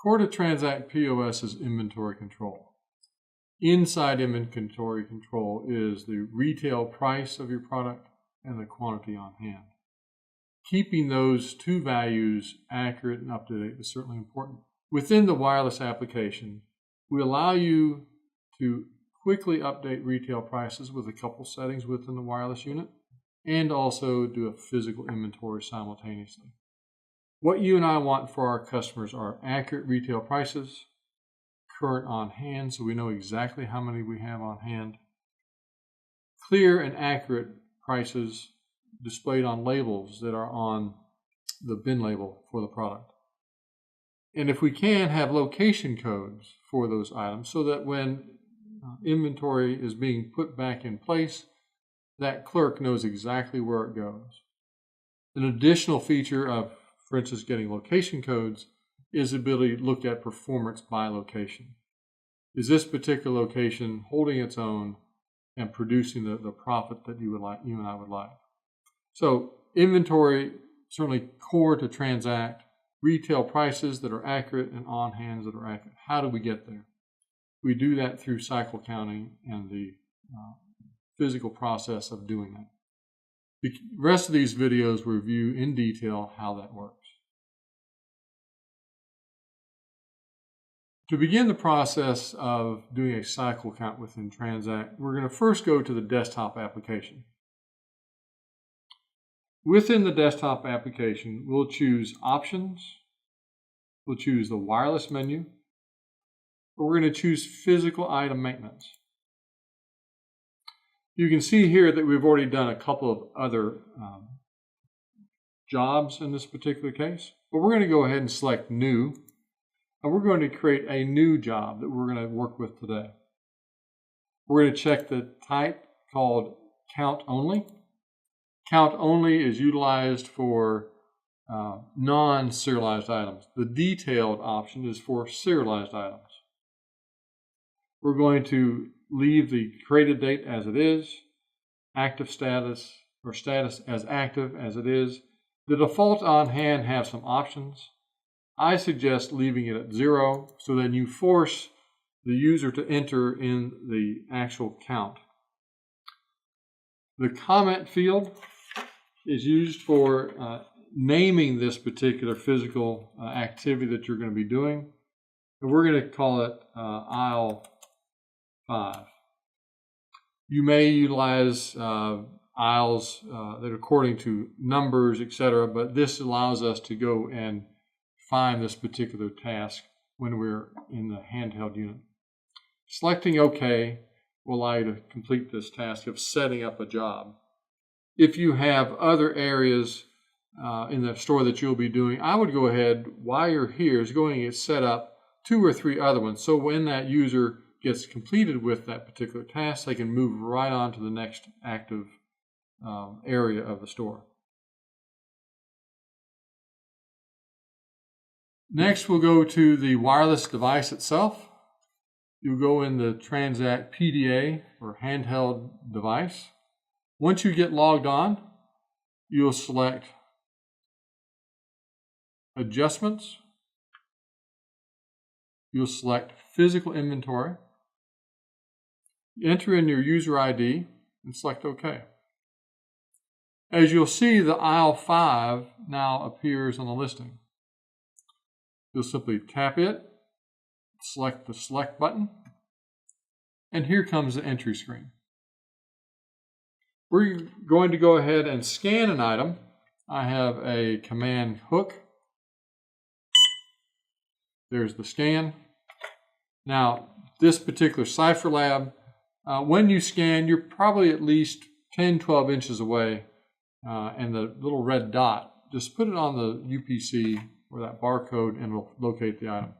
Core to TransAct POS is inventory control. Inside inventory control is the retail price of your product and the quantity on hand. Keeping those two values accurate and up to date is certainly important. Within the wireless application, we allow you to quickly update retail prices with a couple settings within the wireless unit and also do a physical inventory simultaneously. What you and I want for our customers are accurate retail prices, current on hand so we know exactly how many we have on hand, clear and accurate prices displayed on labels that are on the bin label for the product. And if we can, have location codes for those items so that when inventory is being put back in place, that clerk knows exactly where it goes. An additional feature of, for instance, getting location codes is the ability to look at performance by location. Is this particular location holding its own and producing the profit that you and I would like? So inventory, certainly core to TransAct, retail prices that are accurate and on hands that are accurate. How do we get there? We do that through cycle counting and the physical process of doing that. The rest of these videos review in detail how that works. To begin the process of doing a cycle count within TransAct, we're going to first go to the desktop application. Within the desktop application, we'll choose Options, we'll choose the Wireless menu, we're going to choose Physical Item Maintenance. You can see here that we've already done a couple of other jobs in this particular case, but we're going to go ahead and select New, and we're going to create a new job that we're going to work with today. We're going to check the type called Count Only. Count Only is utilized for non-serialized items. The detailed option is for serialized items. We're going to leave the created date as it is, active status or status as active as it is. The default on hand have some options. I suggest leaving it at 0 so then you force the user to enter in the actual count. The comment field is used for naming this particular physical activity that you're going to be doing. And we're going to call it aisle 5. You may utilize aisles that are according to numbers, etc., but this allows us to go and find this particular task when we're in the handheld unit. Selecting OK will allow you to complete this task of setting up a job. If you have other areas in the store that you'll be doing, I would go ahead while you're here is going to set up 2 or 3 other ones. So when that user gets completed with that particular task, they can move right on to the next active area of the store. Next, we'll go to the wireless device itself. You'll go in the TransAct PDA or handheld device. Once you get logged on, you'll select Adjustments. You'll select Physical Inventory. Enter in your user ID and select OK. As you'll see, the aisle 5 now appears on the listing. You'll simply tap it, select the Select button, and here comes the entry screen. We're going to go ahead and scan an item. I have a command hook. There's the scan. Now, this particular Cipher Lab, when you scan, you're probably at least 10-12 inches away, and the little red dot, just put it on the UPC or that barcode and it'll locate the item.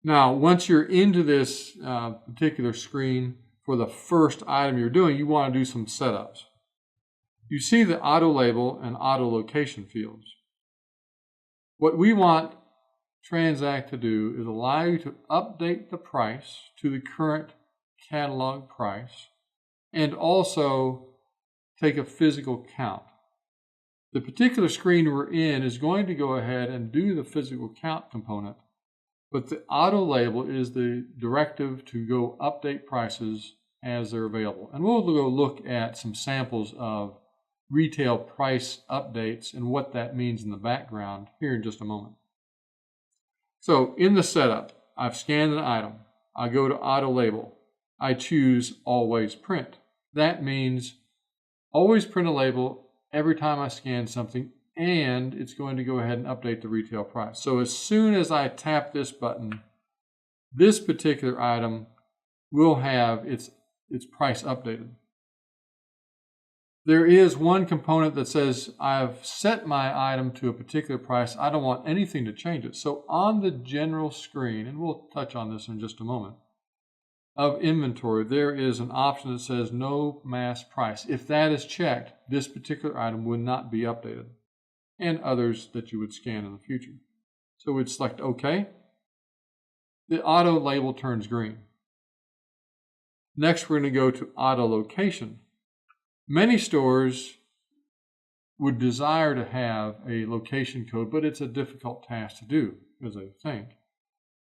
Now, once you're into this particular screen for the first item you're doing, you want to do some setups. You see the auto label and auto location fields. What we want TransAct to do is allow you to update the price to the current catalog price and also take a physical count. The particular screen we're in is going to go ahead and do the physical count component, but the auto label is the directive to go update prices as they're available. And we'll go look at some samples of retail price updates and what that means in the background here in just a moment. So in the setup, I've scanned an item. I go to auto label. I choose always print. That means always print a label every time I scan something, and it's going to go ahead and update the retail price. So as soon as I tap this button, this particular item will have its price updated. There is one component that says I've set my item to a particular price. I don't want anything to change it. So on the general screen, and we'll touch on this in just a moment, of inventory, there is an option that says no mass price. If that is checked, this particular item would not be updated, and others that you would scan in the future. So we'd select OK. The auto label turns green. Next, we're going to go to auto location. Many stores would desire to have a location code, but it's a difficult task to do, as I think.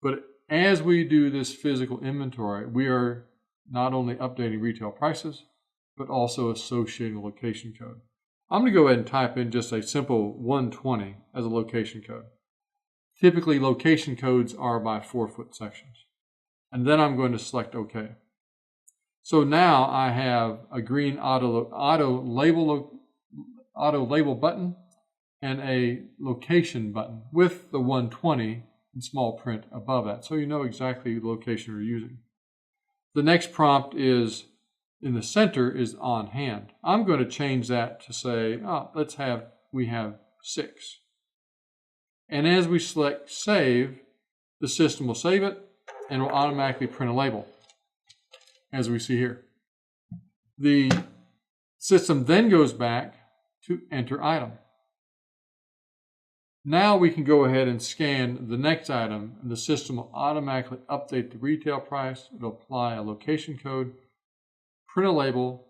But as we do this physical inventory, we are not only updating retail prices, but also associating a location code. I'm going to go ahead and type in just a simple 120 as a location code. Typically, location codes are by 4-foot sections. And then I'm going to select OK. So now I have a green auto label button and a location button with the 120 in small print above that, so you know exactly the location you're using. The next prompt is in the center is on hand. I'm going to change that to say, we have 6. And as we select save, the system will save it and will automatically print a label, as we see here. The system then goes back to enter item. Now we can go ahead and scan the next item, and the system will automatically update the retail price. It'll apply a location code, print a label,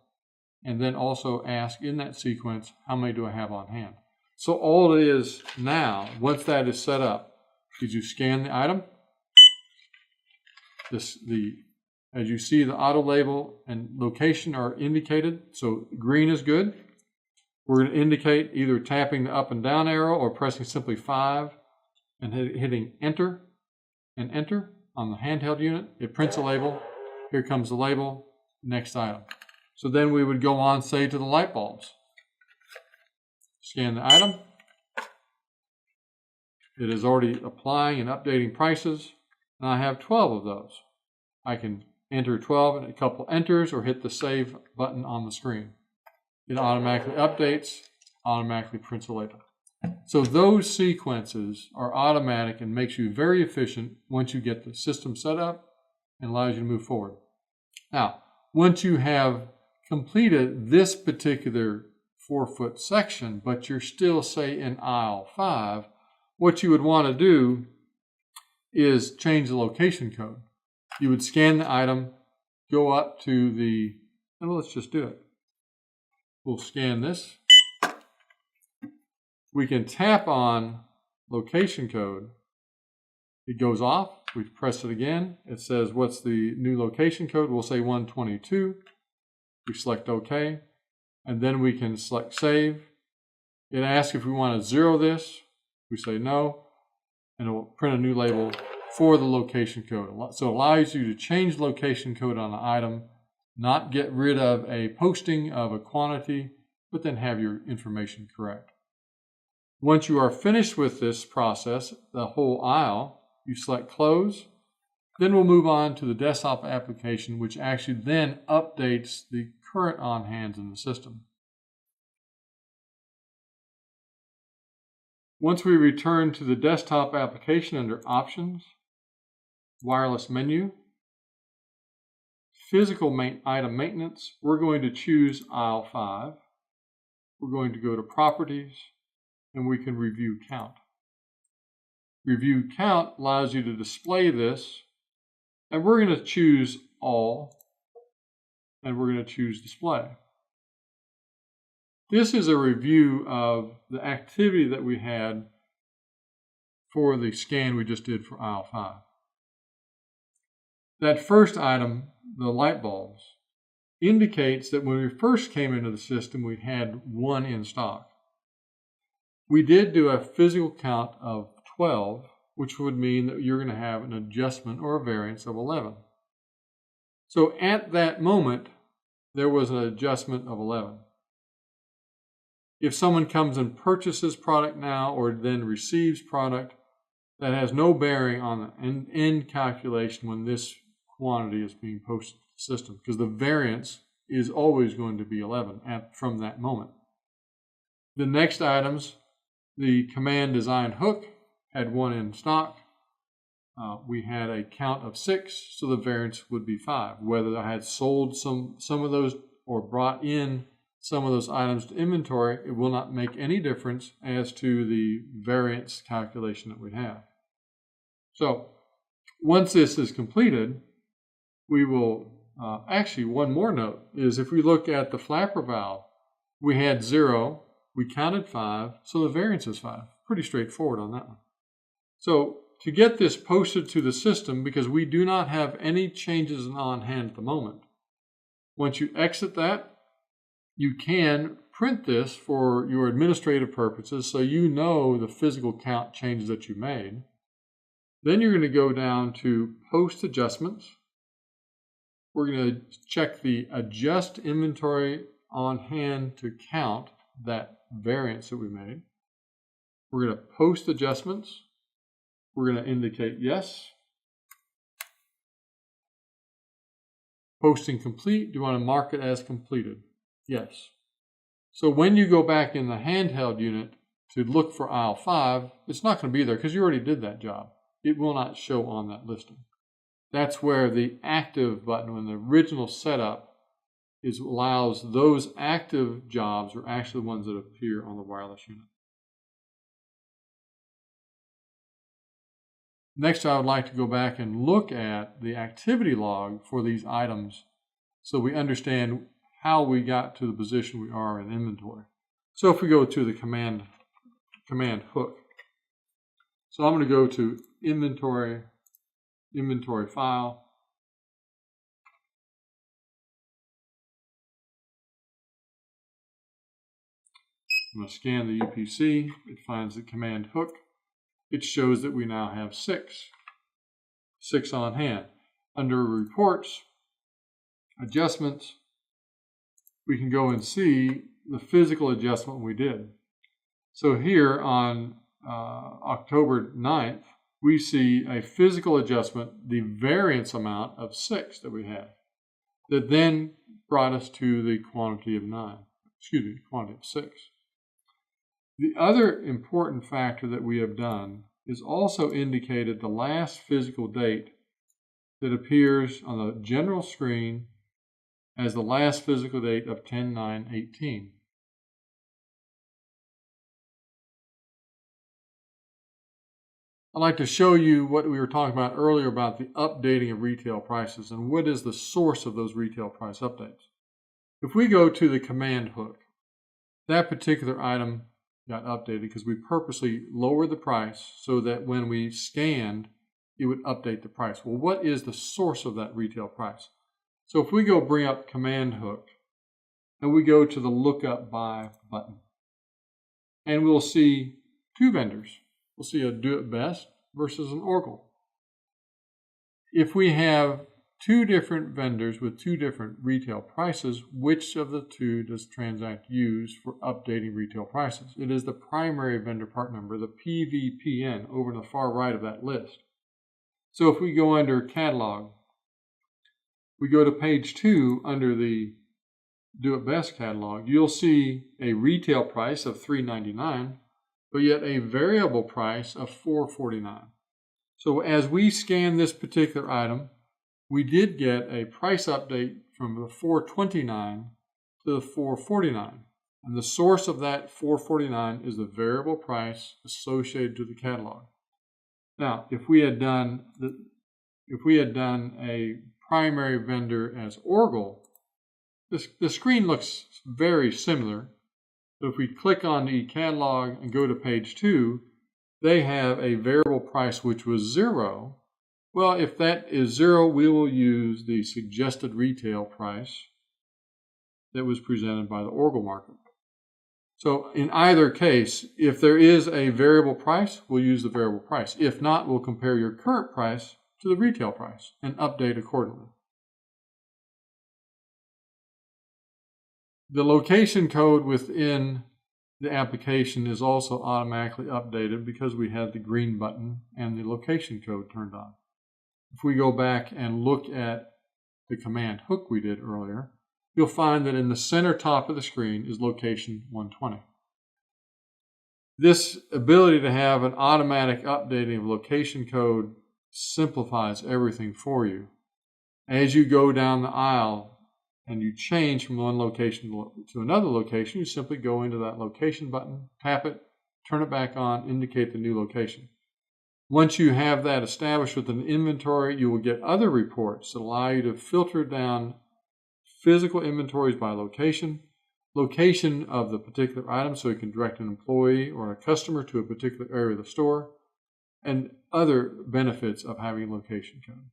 and then also ask in that sequence, how many do I have on hand? So all it is now, once that is set up, is you scan the item. As you see, the auto label and location are indicated, so green is good. We're going to indicate either tapping the up and down arrow or pressing simply 5 and hitting enter and enter on the handheld unit. It prints a label. Here comes the label, next item. So then we would go on, say, to the light bulbs. Scan the item. It is already applying and updating prices, and I have 12 of those. I can enter 12 and a couple enters or hit the save button on the screen. It automatically updates, automatically prints a label. So those sequences are automatic and makes you very efficient once you get the system set up and allows you to move forward. Now, once you have completed this particular 4-foot section, but you're still, say, in aisle 5, what you would want to do is change the location code. You would scan the item, go up to and let's just do it. We'll scan this. We can tap on location code. It goes off. We press it again. It says, what's the new location code? We'll say 122. We select OK. And then we can select save. It asks if we want to zero this. We say no. And it will print a new label for the location code. So it allows you to change location code on an item, not get rid of a posting of a quantity, but then have your information correct. Once you are finished with this process, the whole aisle, you select close. Then we'll move on to the desktop application, which actually then updates the current on hands in the system. Once we return to the desktop application under Options, Wireless menu, Physical item maintenance, we're going to choose aisle 5. We're going to go to Properties, and we can review count. Review count allows you to display this, and we're going to choose all, and we're going to choose display. This is a review of the activity that we had for the scan we just did for aisle 5. That first item, the light bulbs, indicates that when we first came into the system, we had 1 in stock. We did do a physical count of 12, which would mean that you're going to have an adjustment or a variance of 11. So at that moment, there was an adjustment of 11. If someone comes and purchases product now or then receives product, that has no bearing on the end calculation when this quantity is being posted to the system, because the variance is always going to be 11 from that moment. The next items, the command design hook had 1 in stock. We had a count of 6, so the variance would be 5. Whether I had sold some of those or brought in some of those items to inventory, it will not make any difference as to the variance calculation that we have. So once this is completed, we will, actually one more note is if we look at the flapper valve, we had 0, we counted 5, so the variance is 5. Pretty straightforward on that one. So to get this posted to the system, because we do not have any changes on hand at the moment, once you exit that, you can print this for your administrative purposes so you know the physical count changes that you made. Then you're going to go down to Post Adjustments. We're going to check the Adjust Inventory on Hand to count that variance that we made. We're going to Post Adjustments. We're going to indicate yes. Posting complete. Do you want to mark it as completed? Yes. So when you go back in the handheld unit to look for aisle 5, it's not going to be there because you already did that job. It will not show on that listing. That's where the active button, when the original setup allows those active jobs are actually the ones that appear on the wireless unit. Next, I would like to go back and look at the activity log for these items so we understand how we got to the position we are in inventory. So if we go to the command hook, so I'm going to go to inventory file. I'm going to scan the UPC. It finds the command hook. It shows that we now have 6 on hand. Under reports, adjustments, we can go and see the physical adjustment we did. So here on October 9th, we see a physical adjustment, the variance amount of 6 that we had, that then brought us to the quantity of 6. The other important factor that we have done is also indicated the last physical date that appears on the general screen as the last physical date of 10/9/18. I'd like to show you what we were talking about earlier about the updating of retail prices and what is the source of those retail price updates. If we go to the command hook, that particular item got updated because we purposely lowered the price so that when we scanned, it would update the price. Well, what is the source of that retail price? So if we go bring up command hook and we go to the lookup by button, and we'll see 2 vendors. We'll see a Do It Best versus an Oracle. If we have 2 different vendors with 2 different retail prices, which of the 2 does TransAct use for updating retail prices? It is the primary vendor part number, the PVPN, over in the far right of that list. So if we go under Catalog, we go to page 2 under the Do It Best catalog, you'll see a retail price of $3.99, but yet a variable price of $4.49. So as we scan this particular item, we did get a price update from the $4.29 to the $4.49. And the source of that $4.49 is the variable price associated to the catalog. Now, if we had done a primary vendor as Oracle, the screen looks very similar, So if we click on the catalog and go to page 2, they have a variable price which was 0. Well, if that is 0, we will use the suggested retail price that was presented by the Oracle markup. So in either case, if there is a variable price, we'll use the variable price. If not, we'll compare your current price to the retail price and update accordingly. The location code within the application is also automatically updated because we had the green button and the location code turned on. If we go back and look at the command hook we did earlier, you'll find that in the center top of the screen is location 120. This ability to have an automatic updating of location code simplifies everything for you. As you go down the aisle and you change from one location to another location, you simply go into that location button, tap it, turn it back on, indicate the new location. Once you have that established with an inventory, you will get other reports that allow you to filter down physical inventories by location of the particular item, so you can direct an employee or a customer to a particular area of the store, and other benefits of having location code.